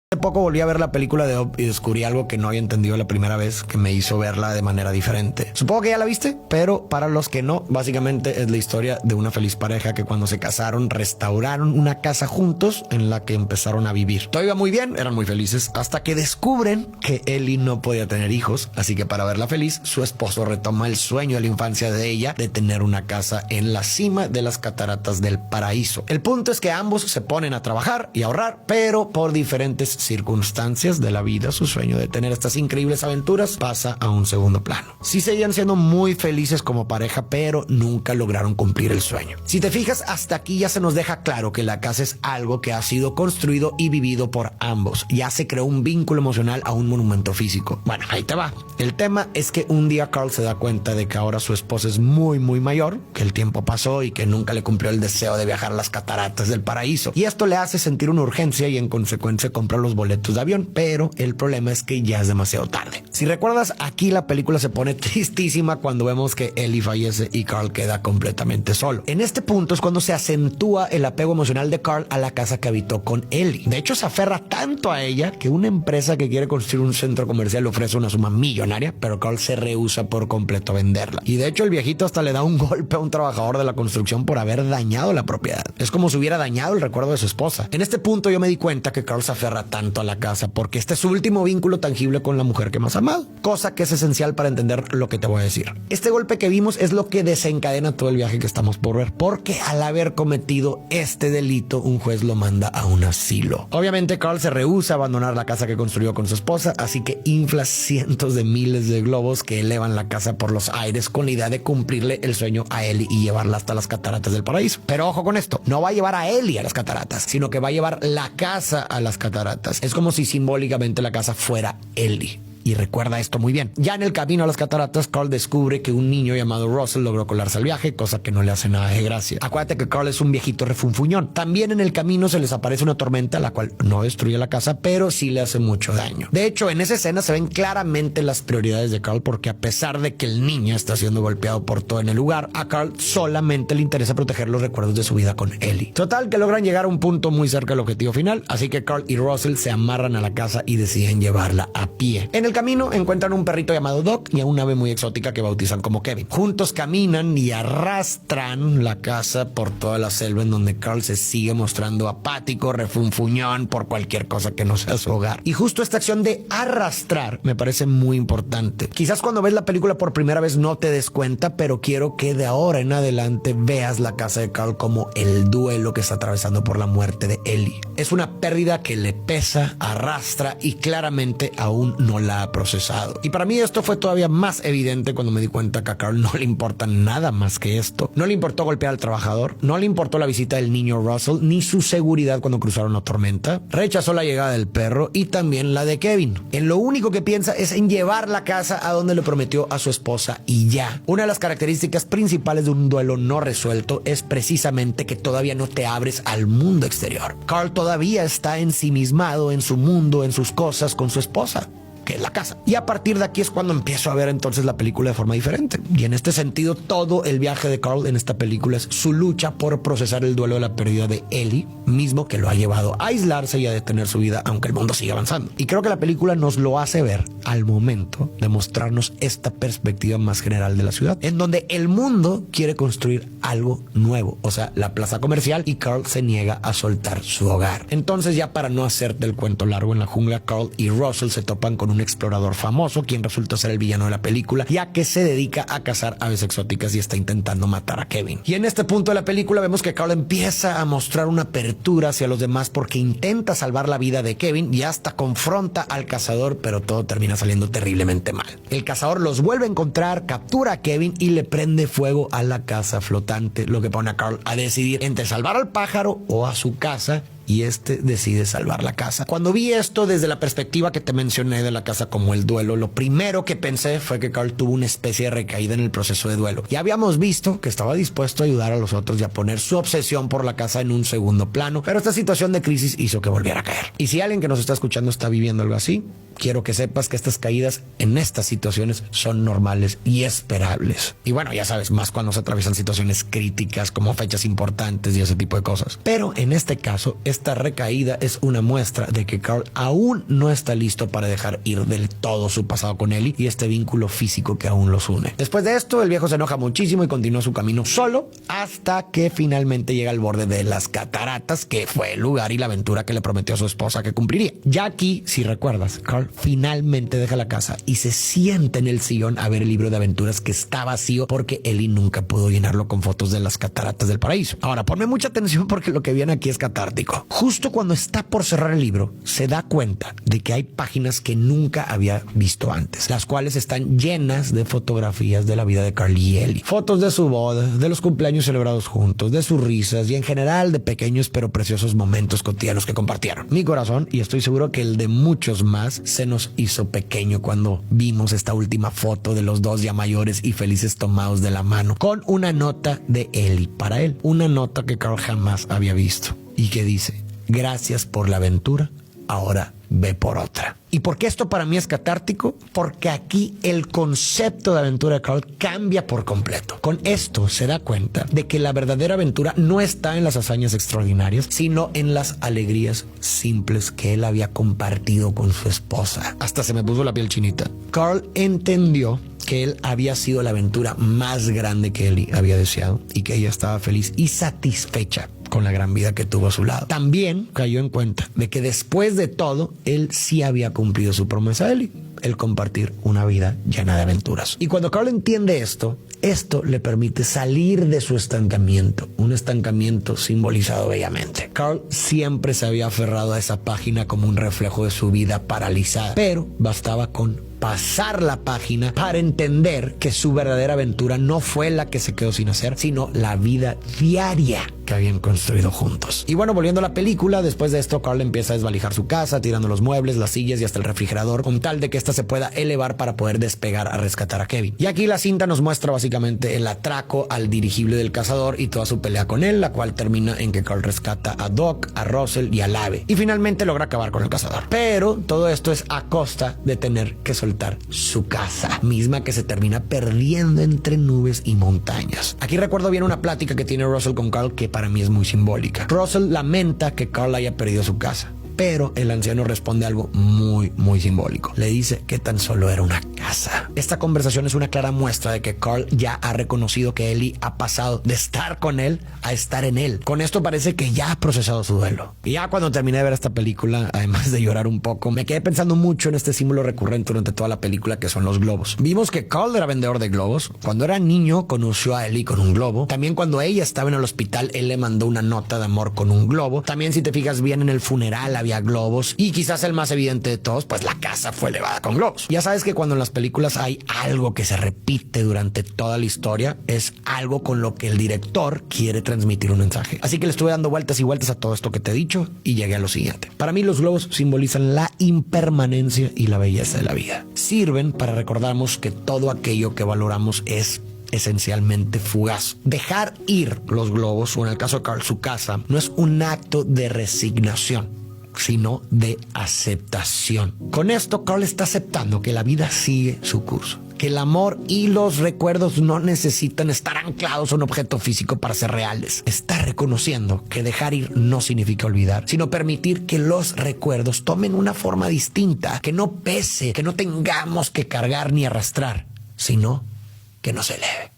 Hace poco volví a ver la película de Up y descubrí algo que no había entendido la primera vez, que me hizo verla de manera diferente. Supongo que ya la viste, pero para los que no, básicamente es la historia de una feliz pareja que cuando se casaron restauraron una casa juntos en la que empezaron a vivir. Todo iba muy bien, eran muy felices, hasta que descubren que Ellie no podía tener hijos, así que para verla feliz, su esposo retoma el sueño de la infancia de ella de tener una casa en la cima de las cataratas del paraíso. El punto es que ambos se ponen a trabajar y ahorrar, pero por diferentes circunstancias de la vida, su sueño de tener estas increíbles aventuras pasa a un segundo plano. Sí seguían siendo muy felices como pareja, pero nunca lograron cumplir el sueño. Si te fijas, hasta aquí ya se nos deja claro que la casa es algo que ha sido construido y vivido por ambos. Ya se creó un vínculo emocional a un monumento físico. Bueno, ahí te va. El tema es que un día Carl se da cuenta de que ahora su esposa es muy mayor, que el tiempo pasó y que nunca le cumplió el deseo de viajar a las cataratas del paraíso. Y esto le hace sentir una urgencia y en consecuencia compra los boletos de avión, pero el problema es que ya es demasiado tarde. Si recuerdas, aquí la película se pone tristísima cuando vemos que Ellie fallece y Carl queda completamente solo. En este punto es cuando se acentúa el apego emocional de Carl a la casa que habitó con Ellie. De hecho, se aferra tanto a ella que una empresa que quiere construir un centro comercial le ofrece una suma millonaria, pero Carl se rehúsa por completo a venderla. Y de hecho, el viejito hasta le da un golpe a un trabajador de la construcción por haber dañado la propiedad. Es como si hubiera dañado el recuerdo de su esposa. En este punto yo me di cuenta que Carl se aferra tanto a la casa porque este es su último vínculo tangible con la mujer que más ha amado, cosa que es esencial para entender lo que te voy a decir. Este golpe que vimos es lo que desencadena todo el viaje que estamos por ver, porque al haber cometido este delito, un juez lo manda a un asilo. Obviamente Carl se rehúsa a abandonar la casa que construyó con su esposa, así que infla cientos de miles de globos que elevan la casa por los aires con la idea de cumplirle el sueño a Ellie y llevarla hasta las cataratas del paraíso. Pero ojo con esto, no va a llevar a Ellie a las cataratas, sino que va a llevar la casa a las cataratas. Es como si simbólicamente la casa fuera Ellie. Y recuerda esto muy bien. Ya en el camino a las cataratas, Carl descubre que un niño llamado Russell logró colarse al viaje, cosa que no le hace nada de gracia. Acuérdate que Carl es un viejito refunfuñón. También en el camino se les aparece una tormenta, la cual no destruye la casa, pero sí le hace mucho daño. De hecho, en esa escena se ven claramente las prioridades de Carl, porque a pesar de que el niño está siendo golpeado por todo en el lugar, a Carl solamente le interesa proteger los recuerdos de su vida con Ellie. Total, que logran llegar a un punto muy cerca del objetivo final, así que Carl y Russell se amarran a la casa y deciden llevarla a pie. En el camino encuentran un perrito llamado Doc y a un ave muy exótica que bautizan como Kevin. Juntos caminan y arrastran la casa por toda la selva, en donde Carl se sigue mostrando apático, refunfuñón por cualquier cosa que no sea su hogar. Y justo esta acción de arrastrar me parece muy importante. Quizás cuando ves la película por primera vez no te des cuenta, pero quiero que de ahora en adelante veas la casa de Carl como el duelo que está atravesando por la muerte de Ellie. Es una pérdida que le pesa, arrastra y claramente aún no la ha procesado. Y para mí esto fue todavía más evidente cuando me di cuenta que a Carl no le importa nada más que esto. No le importó golpear al trabajador, no le importó la visita del niño Russell, ni su seguridad cuando cruzaron la tormenta. Rechazó la llegada del perro y también la de Kevin. En lo único que piensa es en llevar la casa a donde le prometió a su esposa y ya. Una de las características principales de un duelo no resuelto es precisamente que todavía no te abres al mundo exterior. Carl todavía está ensimismado en su mundo, en sus cosas, con su esposa, que es la casa. Y a partir de aquí es cuando empiezo a ver entonces la película de forma diferente. Y en este sentido, todo el viaje de Carl en esta película es su lucha por procesar el duelo de la pérdida de Ellie, mismo que lo ha llevado a aislarse y a detener su vida, aunque el mundo sigue avanzando. Y creo que la película nos lo hace ver al momento de mostrarnos esta perspectiva más general de la ciudad, en donde el mundo quiere construir algo nuevo, o sea, la plaza comercial, y Carl se niega a soltar su hogar. Entonces, ya para no hacerte el cuento largo, en la jungla, Carl y Russell se topan con un explorador famoso, quien resulta ser el villano de la película, ya que se dedica a cazar aves exóticas y está intentando matar a Kevin. Y en este punto de la película vemos que Carl empieza a mostrar una apertura hacia los demás porque intenta salvar la vida de Kevin y hasta confronta al cazador, pero todo termina saliendo terriblemente mal. El cazador los vuelve a encontrar, captura a Kevin y le prende fuego a la casa flotante, lo que pone a Carl a decidir entre salvar al pájaro o a su casa, y este decide salvar la casa. Cuando vi esto desde la perspectiva que te mencioné de la casa como el duelo, lo primero que pensé fue que Carl tuvo una especie de recaída en el proceso de duelo. Ya habíamos visto que estaba dispuesto a ayudar a los otros y a poner su obsesión por la casa en un segundo plano, pero esta situación de crisis hizo que volviera a caer. Y si alguien que nos está escuchando está viviendo algo así, quiero que sepas que estas caídas en estas situaciones son normales y esperables. Y bueno, ya sabes, más cuando se atraviesan situaciones críticas como fechas importantes y ese tipo de cosas. Pero en este caso, esta recaída es una muestra de que Carl aún no está listo para dejar ir del todo su pasado con Ellie y este vínculo físico que aún los une. Después de esto, el viejo se enoja muchísimo y continúa su camino solo hasta que finalmente llega al borde de las cataratas, que fue el lugar y la aventura que le prometió a su esposa que cumpliría. Ya aquí, si recuerdas, Carl finalmente deja la casa y se sienta en el sillón a ver el libro de aventuras que está vacío porque Ellie nunca pudo llenarlo con fotos de las cataratas del paraíso. Ahora, ponme mucha atención porque lo que viene aquí es catártico. Justo cuando está por cerrar el libro, se da cuenta de que hay páginas que nunca había visto antes, las cuales están llenas de fotografías de la vida de Carl y Ellie. Fotos de su boda, de los cumpleaños celebrados juntos, de sus risas y en general de pequeños pero preciosos momentos cotidianos que compartieron. Mi corazón, y estoy seguro que el de muchos más, se nos hizo pequeño cuando vimos esta última foto de los dos ya mayores y felices tomados de la mano, con una nota de Ellie para él. Una nota que Carl jamás había visto y que dice: gracias por la aventura, ahora ve por otra. ¿Y por qué esto para mí es catártico? Porque aquí el concepto de aventura de Carl cambia por completo. Con esto se da cuenta de que la verdadera aventura no está en las hazañas extraordinarias, sino en las alegrías simples que él había compartido con su esposa. Hasta se me puso la piel chinita. Carl entendió que él había sido la aventura más grande que Ellie había deseado y que ella estaba feliz y satisfecha con la gran vida que tuvo a su lado. También cayó en cuenta de que después de todo, él sí había cumplido su promesa a Ellie, el compartir una vida llena de aventuras. Y cuando Carl entiende esto le permite salir de su estancamiento, un estancamiento simbolizado bellamente. Carl siempre se había aferrado a esa página como un reflejo de su vida paralizada, pero bastaba con pasar la página para entender que su verdadera aventura no fue la que se quedó sin hacer, sino la vida diaria que habían construido juntos. Y bueno, volviendo a la película, después de esto Carl empieza a desvalijar su casa, tirando los muebles, las sillas y hasta el refrigerador, con tal de que ésta se pueda elevar para poder despegar a rescatar a Kevin. Y aquí la cinta nos muestra básicamente el atraco al dirigible del cazador y toda su pelea con él, la cual termina en que Carl rescata a Doc, a Russell y al ave, y finalmente logra acabar con el cazador. Pero todo esto es a costa de tener que soltar su casa, misma que se termina perdiendo entre nubes y montañas. Aquí recuerdo bien una plática que tiene Russell con Carl que para mí es muy simbólica. Russell lamenta que Carl haya perdido su casa, pero el anciano responde algo muy simbólico. Le dice que tan solo era una casa. Esta conversación es una clara muestra de que Carl ya ha reconocido que Ellie ha pasado de estar con él a estar en él. Con esto parece que ya ha procesado su duelo. Y ya cuando terminé de ver esta película, además de llorar un poco, me quedé pensando mucho en este símbolo recurrente durante toda la película, que son los globos. Vimos que Carl era vendedor de globos. Cuando era niño conoció a Ellie con un globo. También cuando ella estaba en el hospital, él le mandó una nota de amor con un globo. También, si te fijas bien, en el funeral había globos, y quizás el más evidente de todos, pues la casa fue elevada con globos. Ya sabes que cuando en las películas hay algo que se repite durante toda la historia, es algo con lo que el director quiere transmitir un mensaje. Así que le estuve dando vueltas y vueltas a todo esto que te he dicho y llegué a lo siguiente. Para mí los globos simbolizan la impermanencia y la belleza de la vida. Sirven para recordarnos que todo aquello que valoramos es esencialmente fugaz. Dejar ir los globos, o en el caso de Carl, su casa, no es un acto de resignación, sino de aceptación. Con esto, Carl está aceptando que la vida sigue su curso, que el amor y los recuerdos no necesitan estar anclados a un objeto físico para ser reales. Está reconociendo que dejar ir no significa olvidar, sino permitir que los recuerdos tomen una forma distinta, que no pese, que no tengamos que cargar ni arrastrar, sino que nos eleve.